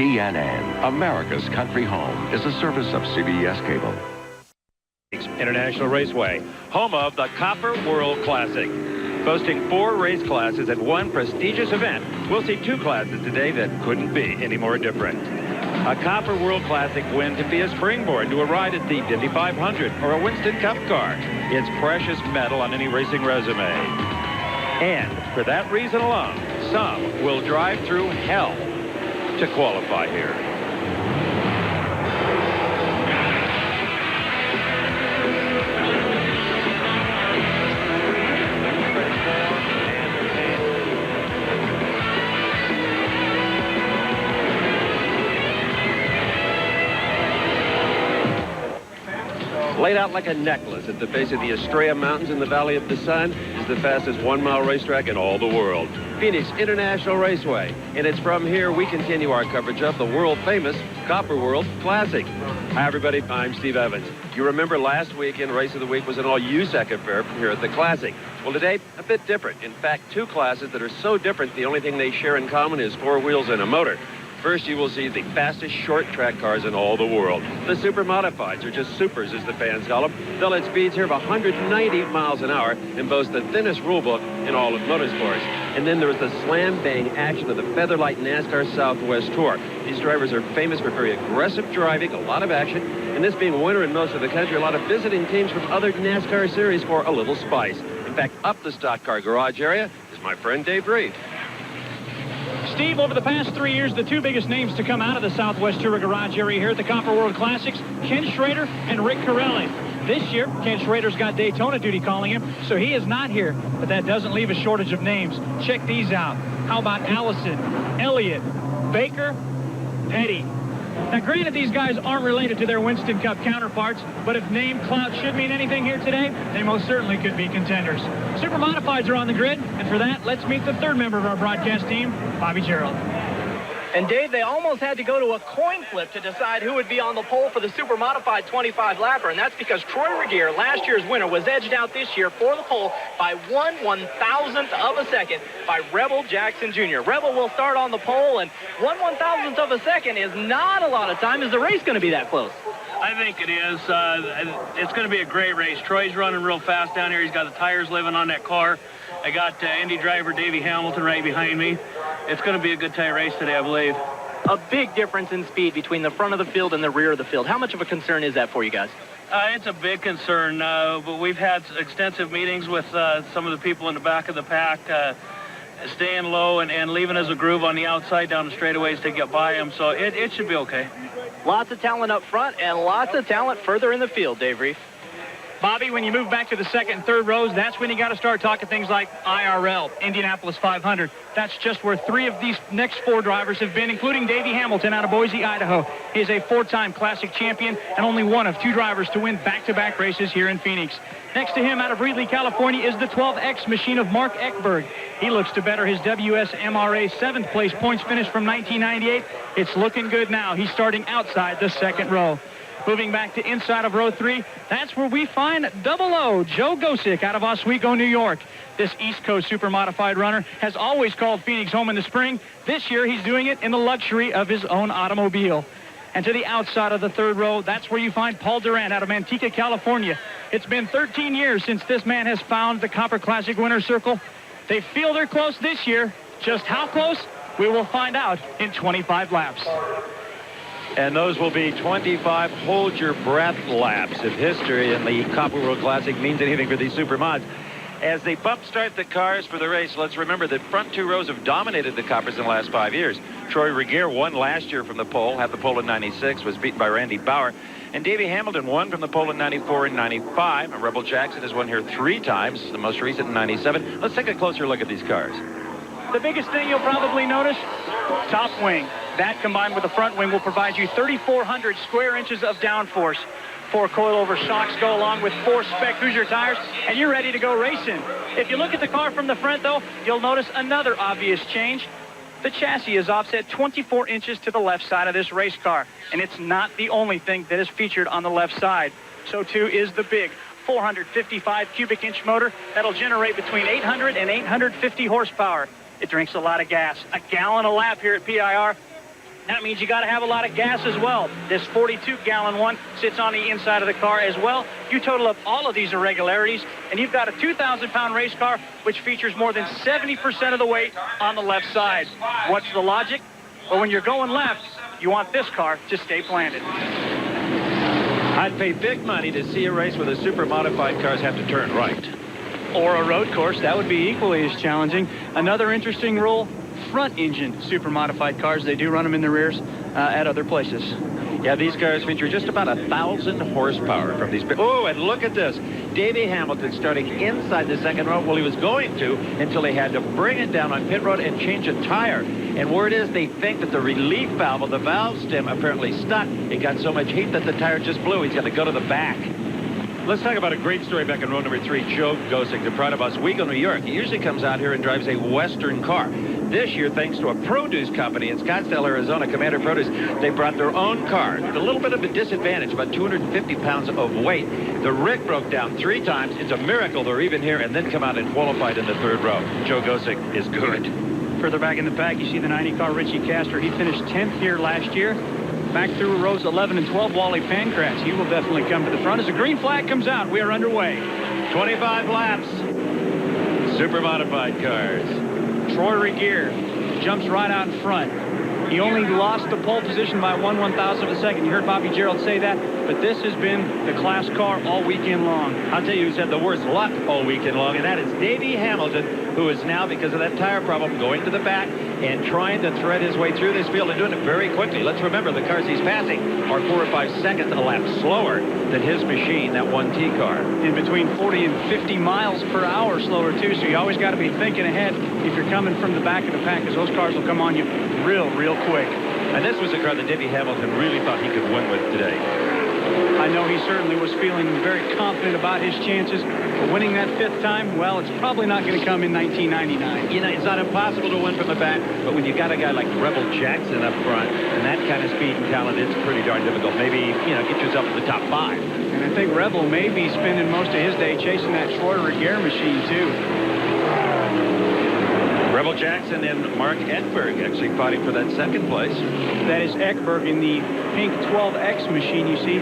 TNN, America's country home, is a service of CBS Cable. International Raceway, home of the Copper World Classic. Boasting 4 race classes at one prestigious event, we'll see 2 classes today that couldn't be any more different. A Copper World Classic win can be a springboard to a ride at the Indy 500 or a Winston Cup car. It's precious metal on any racing resume. And for that reason alone, some will drive through hell to qualify here. Laid out like a necklace at the base of the Estrella Mountains in the Valley of the Sun is the fastest 1-mile racetrack in all the world, Phoenix International Raceway. And it's from here we continue our coverage of the world-famous Copper World Classic. Hi, everybody. I'm Steve Evans. You remember last weekend, Race of the Week was an all-USEC affair from here at the Classic. Well, today, a bit different. In fact, 2 classes that are so different, the only thing they share in common is 4 wheels and a motor. First, you will see the fastest short track cars in all the world. The Supermodifieds, or just supers as the fans call them. They'll hit speeds here of 190 miles an hour and boast the thinnest rule book in all of motorsports. And then there's the slam-bang action of the Featherlight NASCAR Southwest Tour. These drivers are famous for very aggressive driving, a lot of action, and this being winter in most of the country, a lot of visiting teams from other NASCAR series for a little spice. In fact, up the stock car garage area is my friend Dave Reed. Steve, over the past 3 years, the 2 biggest names to come out of the Southwest Tour garage area here at the Copper World Classics, Ken Schrader and Rick Corelli. This year, Ken Schrader's got Daytona duty calling him, so he is not here, but that doesn't leave a shortage of names. Check these out. How about Allison, Elliott, Baker, Petty? Now, granted, these guys aren't related to their Winston Cup counterparts, but if name clout should mean anything here today, they most certainly could be contenders. Supermodifieds are on the grid, and for that, let's meet the 3rd member of our broadcast team, Bobby Gerald. And Dave, they almost had to go to a coin flip to decide who would be on the pole for the Supermodified 25-lapper, and that's because Troy Regier, last year's winner, was edged out this year for the pole by 1/1000th of a second by Rebel Jackson Jr. Rebel will start on the pole, and 1/1000th of a second is not a lot of time. Is the race going to be that close? I think it is. It's going to be a great race. Troy's running real fast down here. He's got the tires living on that car. I got Indy driver Davey Hamilton right behind me. It's going to be a good tight race today, I believe. A big difference in speed between the front of the field and the rear of the field. How much of a concern is that for you guys? It's a big concern, but we've had extensive meetings with some of the people in the back of the pack, staying low and leaving us a groove on the outside down the straightaways to get by them, so it should be okay. Lots of talent up front and lots of talent further in the field, Dave Reef. Bobby, when you move back to the 2nd and 3rd rows, that's when you got to start talking things like IRL, Indianapolis 500. That's just where 3 of these next 4 drivers have been, including Davey Hamilton out of Boise, Idaho. He is a 4-time Classic champion and only one of 2 drivers to win back-to-back races here in Phoenix. Next to him out of Reedley, California, is the 12X machine of Mark Eckberg. He looks to better his WSMRA 7th place points finish from 1998. It's looking good now. He's starting outside the 2nd row. Moving back to inside of row 3, that's where we find Double O, Joe Gosek out of Oswego, New York. This East Coast Supermodified runner has always called Phoenix home in the spring. This year, he's doing it in the luxury of his own automobile. And to the outside of the 3rd row, that's where you find Paul Durant out of Manteca, California. It's been 13 years since this man has found the Copper Classic winner's circle. They feel they're close this year. Just how close? We will find out in 25 laps. And those will be 25 hold-your-breath laps if history in the Copper World Classic means anything for these Supermods. As they bump start the cars for the race, let's remember that front 2 rows have dominated the Coppers in the last 5 years. Troy Regier won last year from the pole, had the pole in 96, was beaten by Randy Bauer. And Davey Hamilton won from the pole in 94 and 95. And Rebel Jackson has won here 3 times, the most recent in 97. Let's take a closer look at these cars. The biggest thing you'll probably notice, top wing. That combined with the front wing will provide you 3,400 square inches of downforce. 4 coilover shocks go along with 4 spec Hoosier tires, and you're ready to go racing. If you look at the car from the front, though, you'll notice another obvious change. The chassis is offset 24 inches to the left side of this race car, and it's not the only thing that is featured on the left side. So, too, is the big 455 cubic inch motor that'll generate between 800 and 850 horsepower. It drinks a lot of gas, a gallon a lap here at PIR. That means you got to have a lot of gas as well. This 42-gallon one sits on the inside of the car as well. You total up all of these irregularities, and you've got a 2,000-pound race car, which features more than 70% of the weight on the left side. What's the logic? Well, when you're going left, you want this car to stay planted. I'd pay big money to see a race where the super modified cars have to turn right. Or a road course, that would be equally as challenging. Another interesting rule, front engine super modified cars. They do run them in the rears at other places. Yeah, these cars feature just about 1,000 horsepower from these. Oh, and look at this. Davey Hamilton starting inside the second row. Well, he was going to until he had to bring it down on pit road and change a tire. And word is they think that the relief valve of the valve stem apparently stuck. It got so much heat that the tire just blew. He's got to go to the back. Let's talk about a great story back in row number 3. Joe Gosek, the pride of Oswego, New York. He usually comes out here and drives a Western car. This year, thanks to a produce company in Scottsdale, Arizona, Commander Produce, they brought their own car. A little bit of a disadvantage, about 250 pounds of weight. The rig broke down 3 times. It's a miracle they're even here and then come out and qualified in the 3rd row. Joe Gosek is good. Further back in the pack, you see the 90 car Richie Castor. He finished 10th here last year. Back through rows 11 and 12, Wally Pancratz. He will definitely come to the front as the green flag comes out. We are underway. 25 laps. Super modified cars. Troy Regier jumps right out in front. He only lost the pole position by 1/1000 of a second. You heard Bobby Gerald say that, but this has been the class car all weekend long. I'll tell you who's had the worst luck all weekend long, and that is Davey Hamilton, who is now, because of that tire problem, going to the back and trying to thread his way through this field and doing it very quickly. Let's remember the cars he's passing are 4 or 5 seconds a lap slower than his machine, that 1T car. In between 40 and 50 miles per hour slower, too, so you always got to be thinking ahead if you're coming from the back of the pack, because those cars will come on you real quick. And this was a car that Davey Hamilton really thought he could win with today. I know he certainly was feeling very confident about his chances, but winning that 5th time, well, it's probably not going to come in 1999. You know, it's not impossible to win from the back, but when you got a guy like Rebel Jackson up front and that kind of speed and talent, it's pretty darn difficult. Maybe, you know, get yourself in the top 5. And I think Rebel may be spending most of his day chasing that Troy Regier machine, too. Rebel Jackson and Mark Ekberg actually fighting for that 2nd place. That is Ekberg in the pink 12X machine, you see.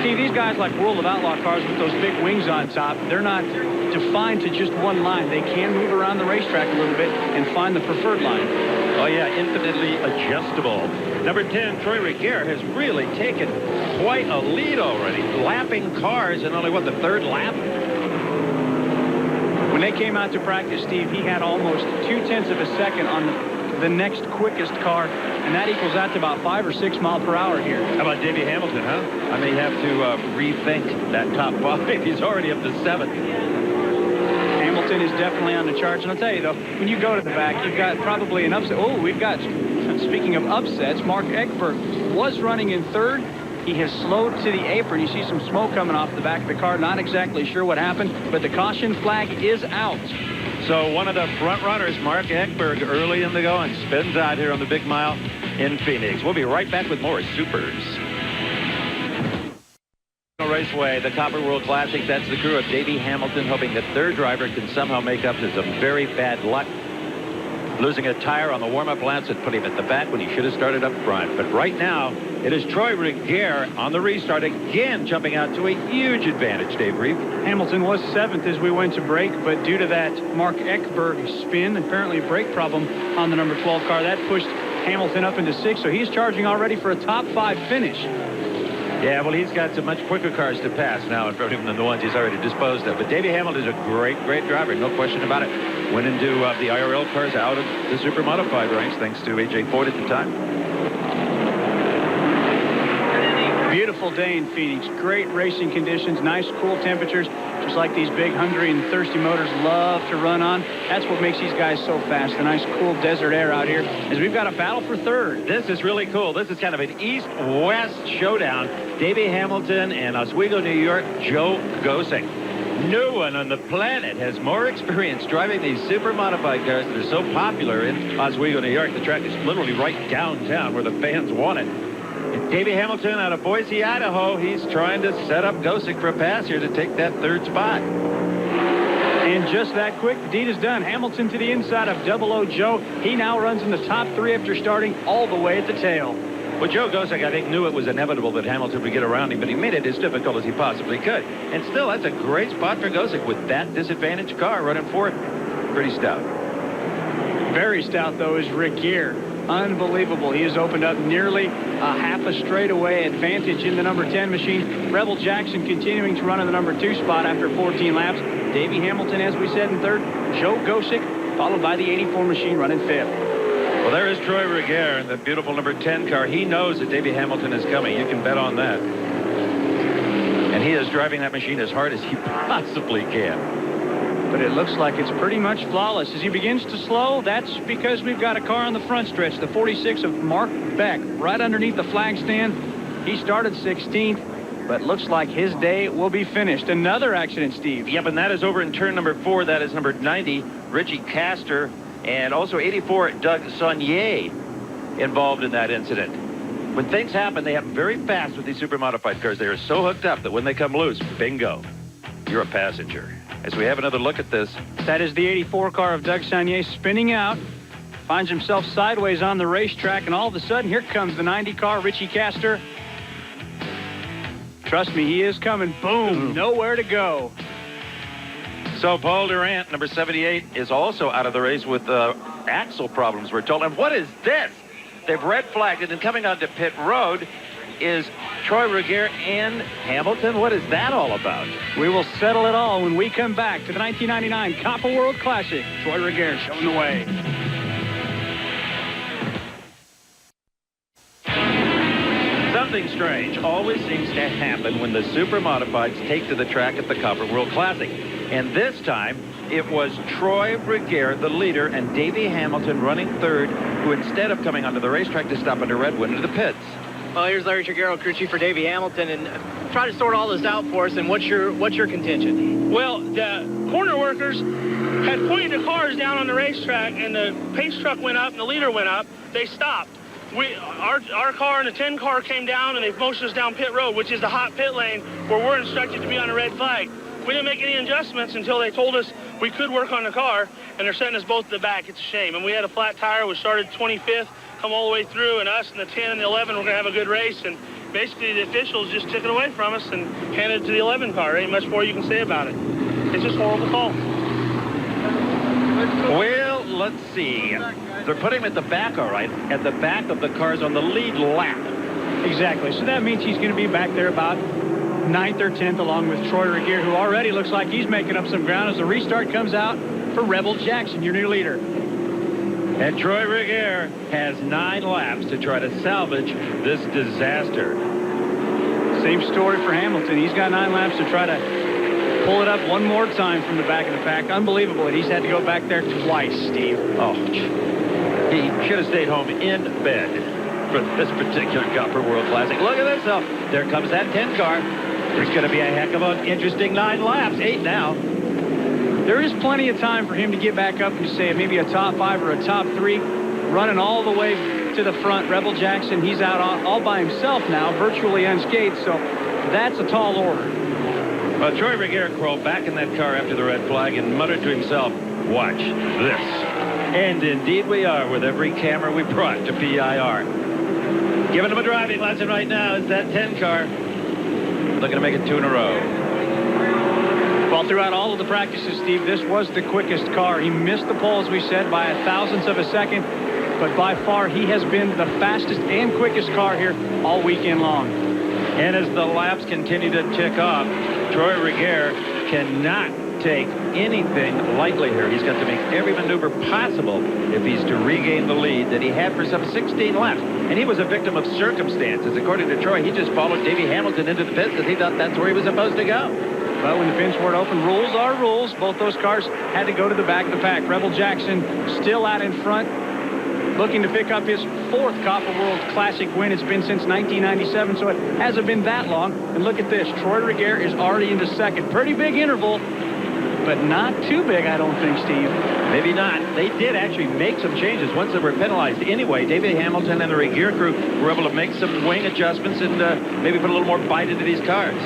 Steve, these guys like World of Outlaw cars with those big wings on top, they're not defined to just one line. They can move around the racetrack a little bit and find the preferred line. Oh, yeah, infinitely adjustable. Number 10, Troy Regier, has really taken quite a lead already, lapping cars in only, what, the 3rd lap? When they came out to practice, Steve, he had almost 0.2 of a second on the next quickest car, and that equals out to about 5 or 6 miles per hour here. How about Davey Hamilton, huh? I may have to rethink that top 5. He's already up to 7th. Hamilton is definitely on the charge, and I'll tell you, though, when you go to the back, you've got probably an upset. Oh, we've got, speaking of upsets, Mark Ekberg was running in 3rd. He has slowed to the apron. You see some smoke coming off the back of the car. Not exactly sure what happened, but the caution flag is out. So one of the front runners, Mark Ekberg, early in the going, spins out here on the big mile in Phoenix. We'll be right back with more Supers. Raceway, the Copper World Classic. That's the crew of Davey Hamilton, hoping that their driver can somehow make up to some very bad luck. Losing a tire on the warm-up laps that put him at the back when he should have started up front. But right now, it is Troy Regier on the restart again, jumping out to a huge advantage, Dave Reeve. Hamilton was 7th as we went to break, but due to that Mark Ekberg spin, apparently a brake problem on the number 12 car, that pushed Hamilton up into 6th, so he's charging already for a top 5 finish. Yeah, well, he's got some much quicker cars to pass now in front of him than the ones he's already disposed of. But Davey Hamilton is a great driver, no question about it. Went into the IRL cars out of the super modified ranks, thanks to A.J. Ford at the time. Beautiful day in Phoenix. Great racing conditions, nice cool temperatures, just like these big, hungry, and thirsty motors love to run on. That's what makes these guys so fast, the nice, cool desert air out here, as we've got a battle for 3rd. This is really cool. This is kind of an east-west showdown. Davey Hamilton and Oswego, New York, Joe Gosek. No one on the planet has more experience driving these super modified cars that are so popular in Oswego, New York. The track is literally right downtown where the fans want it. Davey Hamilton out of Boise, Idaho. He's trying to set up Gosek for a pass here to take that 3rd spot. And just that quick, the deed is done. Hamilton to the inside of Double O Joe. He now runs in the top 3 after starting all the way at the tail. Well, Joe Gosek, I think, knew it was inevitable that Hamilton would get around him, but he made it as difficult as he possibly could. And still, that's a great spot for Gosek with that disadvantaged car running fourth. Pretty stout. Very stout, though, is Rick Gere. Unbelievable. He has opened up nearly a half a straightaway advantage in the number 10 machine. Rebel Jackson continuing to run in the number 2 spot after 14 laps. Davey Hamilton, as we said, in third. Joe Gosek, followed by the 84 machine, running fifth. Well, there is Troy Regier in the beautiful number 10 car. He knows that Davey Hamilton is coming. You can bet on that. And he is driving that machine as hard as he possibly can. But it looks like it's pretty much flawless. As he begins to slow, that's because we've got a car on the front stretch, the 46 of Mark Beck, right underneath the flag stand. He started 16th, but looks like his day will be finished. Another accident, Steve. Yep, and that is over in turn number 4. That is number 90, Richie Castor, and also 84, Doug Saunier, involved in that incident. When things happen, they happen very fast with these super modified cars. They are so hooked up that when they come loose, bingo, you're a passenger. As we have another look at this. That is the 84 car of Doug Saunier spinning out. Finds himself sideways on the racetrack, and all of a sudden, here comes the 90 car, Richie Castor. Trust me, he is coming. Boom, nowhere to go. So Paul Durant, number 78, is also out of the race with axle problems, we're told. And what is this? They've red flagged it, and coming onto pit road is Troy Regier and Hamilton. What is that all about? We will settle it all when we come back to the 1999 Copper World Classic. Troy Regier showing the way. Something strange always seems to happen when the super modifieds take to the track at the Copper World Classic. And this time, it was Troy Regier, the leader, and Davey Hamilton running third, who instead of coming onto the racetrack to stop under red, went into the pits. Well, here's Larry Triguero, crew chief for Davey Hamilton, and try to sort all this out for us. And what's your contention? Well, the corner workers had pointed the cars down on the racetrack, and the pace truck went up and the leader went up. They stopped. Our car and the 10 car came down, and they've motioned us down pit road, which is the hot pit lane where we're instructed to be on a red flag. We didn't make any adjustments until they told us we could work on the car, and they're setting us both to the back. It's a shame. And we had a flat tire. We started 25th, come all the way through, and us and the 10 and the 11 we're going to have a good race. And basically the officials just took it away from us and handed it to the 11 car. There ain't much more you can say about it. It's just a horrible call. Well, let's see. They're putting him at the back, all right, at the back of the cars on the lead lap. Exactly. So that means he's going to be back there about 9th or 10th, along with Troy Regier, who already looks like he's making up some ground as the restart comes out for Rebel Jackson, your new leader. And Troy Regier has 9 laps to try to salvage this disaster. Same story for Hamilton. He's got 9 laps to try to pull it up one more time from the back of the pack. Unbelievable that he's had to go back there twice, Steve. Oh, he should have stayed home in bed for this particular Copper World Classic. Look at this, though. There comes that 10 car. There's going to be a heck of an interesting 9 laps. 8 now. There is plenty of time for him to get back up and say maybe a top 5 or a top 3, running all the way to the front. Rebel Jackson, he's out all by himself now, virtually unscathed, so that's a tall order. Well, Troy Regier crawled back in that car after the red flag and muttered to himself, "Watch this." And indeed we are, with every camera we brought to PIR. Giving him a driving lesson right now is that 10 car. Looking to make it 2 in a row. Well, throughout all of the practices, Steve, this was the quickest car. He missed the pole, as we said, by 1/1000th of a second, but by far he has been the fastest and quickest car here all weekend long. And as the laps continue to tick off, Troy Regier cannot take anything lightly here. He's got to make every maneuver possible if he's to regain the lead that he had for some 16 laps. And he was a victim of circumstances. According to Troy, he just followed Davey Hamilton into the pits because he thought that's where he was supposed to go. But when the pins weren't open, rules are rules. Both those cars had to go to the back of the pack. Rebel Jackson still out in front, looking to pick up his 4th Copper World Classic win. It's been since 1997, so it hasn't been that long. And look at this. Troy Regier is already into 2nd. Pretty big interval, but not too big, I don't think, Steve. Maybe not. They did actually make some changes once they were penalized. Anyway, Davey Hamilton and the Regier crew were able to make some wing adjustments and maybe put a little more bite into these cars.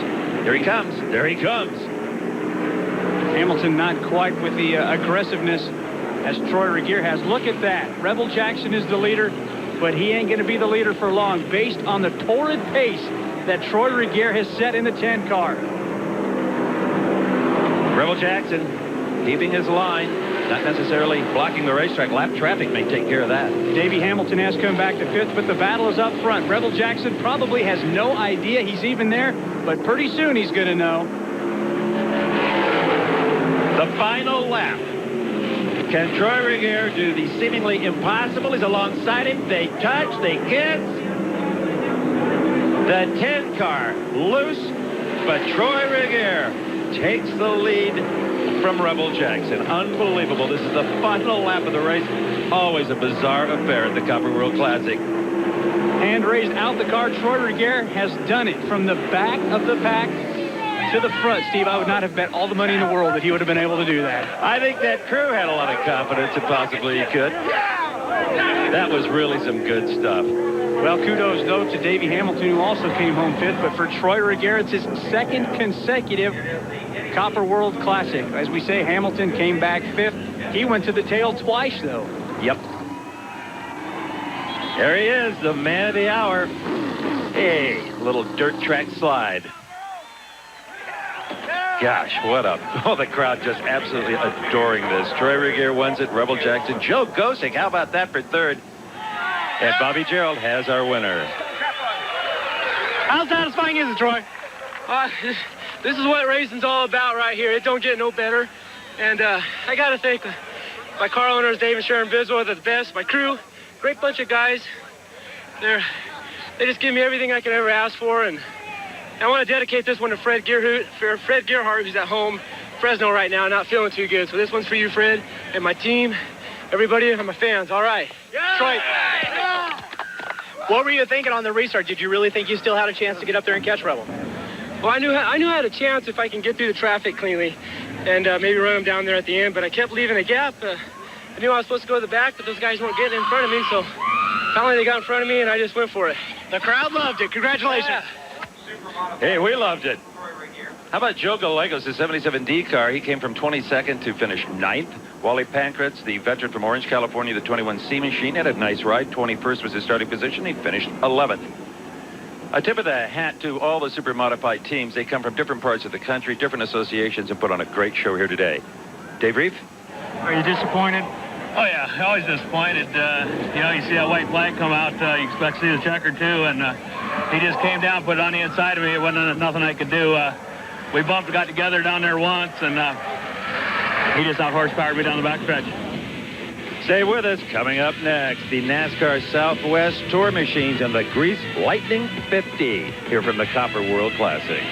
There he comes. There he comes. Hamilton not quite with the aggressiveness as Troy Regier has. Look at that. Rebel Jackson is the leader, but he ain't going to be the leader for long based on the torrid pace that Troy Regier has set in the 10 car. Rebel Jackson keeping his line, not necessarily blocking the racetrack. Lap traffic may take care of that. Davey Hamilton has come back to 5th, but the battle is up front. Rebel Jackson probably has no idea he's even there, but pretty soon he's going to know. The final lap. Can Troy Regier do the seemingly impossible? He's alongside him. They touch, they kiss. The 10 car loose, but Troy Regier takes the lead from Rebel Jackson. Unbelievable. This is the final lap of the race. Always a bizarre affair at the Copper World Classic. Hand raised out the car. Troy Regier has done it from the back of the pack to the front. Steve, I would not have bet all the money in the world that he would have been able to do that. I think that crew had a lot of confidence that possibly he could. That was really some good stuff. Well, kudos, though, to Davey Hamilton, who also came home 5th. But for Troy Regier, it's his 2nd consecutive Copper World Classic. As we say, Hamilton came back 5th. He went to the tail twice, though. Yep. There he is, the man of the hour. Hey, little dirt track slide. Gosh, what a... Oh, the crowd just absolutely adoring this. Troy Regier wins it. Rebel Jackson. Joe Gosek, how about that for 3rd? And Bobby Gerald has our winner. How satisfying is it, Troy? This is what racing's all about right here. It don't get no better. And I got to thank my car owners, Dave and Sharon Biswell, they're the best. My crew, great bunch of guys. They just give me everything I could ever ask for. And I want to dedicate this one to Fred Gerhardt, who's at home, Fresno right now, not feeling too good. So this one's for you, Fred, and my team, everybody, and my fans. All right. Yeah. Troy, what were you thinking on the restart? Did you really think you still had a chance to get up there and catch Rebel? Well, I knew I had a chance if I can get through the traffic cleanly and maybe run them down there at the end, but I kept leaving a gap. I knew I was supposed to go to the back, but those guys weren't getting in front of me, so finally they got in front of me, and I just went for it. The crowd loved it. Congratulations. Yeah. Hey, we loved it. How about Joe Gallegos, his 77D car? He came from 22nd to finish 9th. Wally Pankratz, the veteran from Orange, California, the 21C machine, had a nice ride. 21st was his starting position. He finished 11th. A tip of the hat to all the Supermodified teams. They come from different parts of the country, different associations, and put on a great show here today. Dave Reef? Are you disappointed? Oh, yeah, always disappointed. You know, you see that white flag come out, you expect to see the checker, too, and he just came down, put it on the inside of me. It wasn't nothing I could do. We got together down there once, and he just out-horsepowered me down the back stretch. Stay with us. Coming up next, the NASCAR Southwest Tour Machines and the Grease Lightning 50 here from the Copper World Classic.